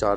4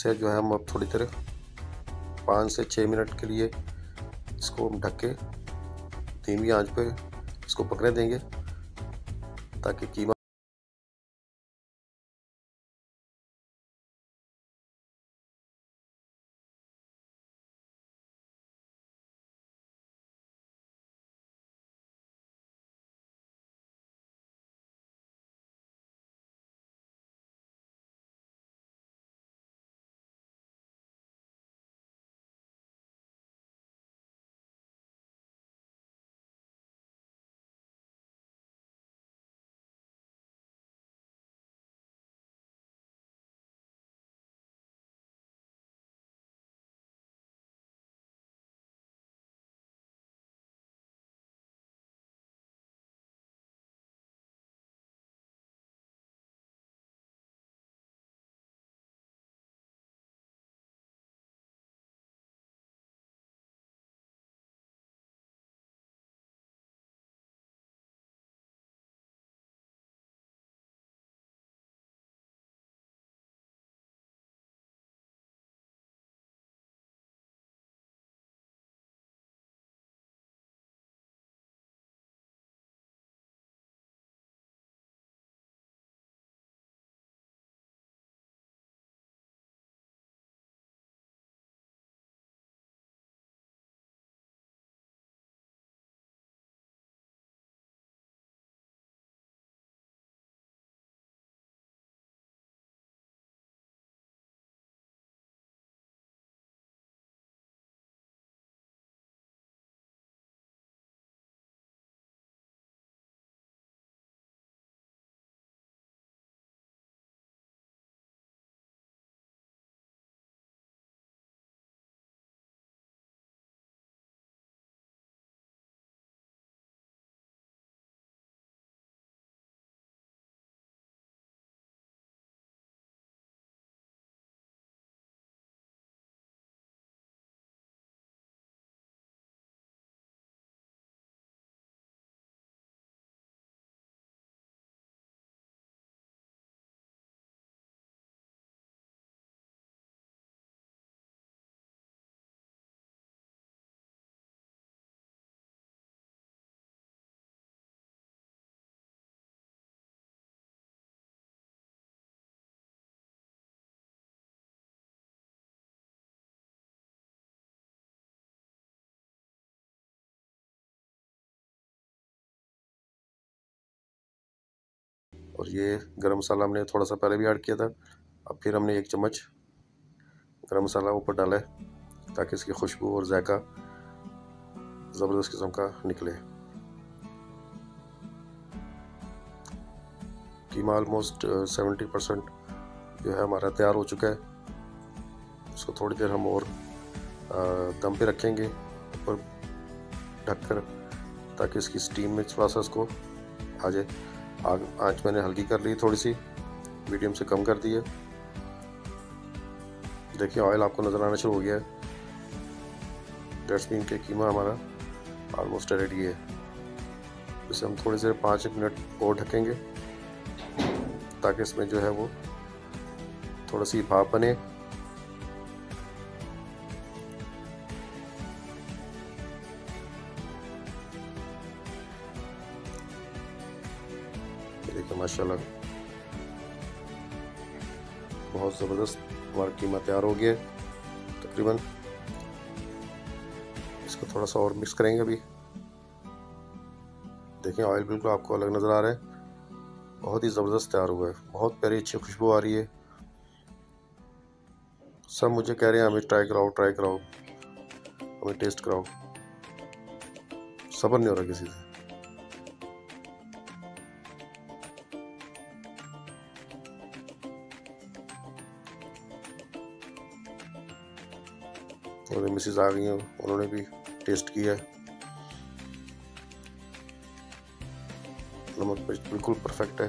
इसे जो है हम अब थोड़ी देर 5 से 6 मिनट के लिए इसको ढक के धीमी आंच पे इसको पकने देंगे ताकि कीमा और ये गरम मसाला हमने थोड़ा सा पहले भी ऐड किया था। अब फिर हमने 1 चम्मच गरम मसाला ऊपर डाला है ताकि इसकी खुशबू और जायका ज़बरदस्त किस्म का निकले। कीमा ऑलमोस्ट 70% जो है हमारा तैयार हो चुका है। इसको थोड़ी देर हम और दम पे रखेंगे ऊपर ढककर ताकि इसकी स्टीम में थोड़ा सा इसको आ जाए। आँच मैंने हल्की कर ली, थोड़ी सी मीडियम से कम कर दी है। देखिए ऑयल आपको नज़र आना शुरू हो गया है। डेट्स मीन के कीमा हमारा ऑलमोस्ट रेडी है। इसे हम थोड़ी देर 5 मिनट और ढकेंगे ताकि इसमें जो है वो थोड़ा सी भाप बने। देखिए माशाल्लाह बहुत ज़बरदस्त हमारा कीमा तैयार हो गया तकरीबन। इसको थोड़ा सा और मिक्स करेंगे अभी। देखिए ऑयल बिल्कुल आपको अलग नज़र आ रहा है, बहुत ही ज़बरदस्त तैयार हुआ है। बहुत प्यारी अच्छी खुशबू आ रही है। सब मुझे कह रहे हैं हमें ट्राई कराओ, हमें टेस्ट कराओ। सब्र नहीं हो रहा किसी से। और मिसेस आ गई हैं, उन्होंने भी टेस्ट किया है। नमक बिल्कुल परफेक्ट है।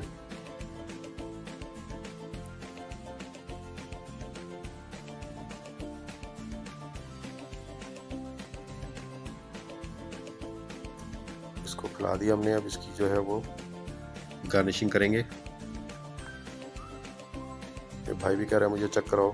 इसको खिला दिया हमने। अब इसकी जो है वो गार्निशिंग करेंगे। ये भाई भी कह रहा है मुझे चेक कराओ।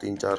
3-4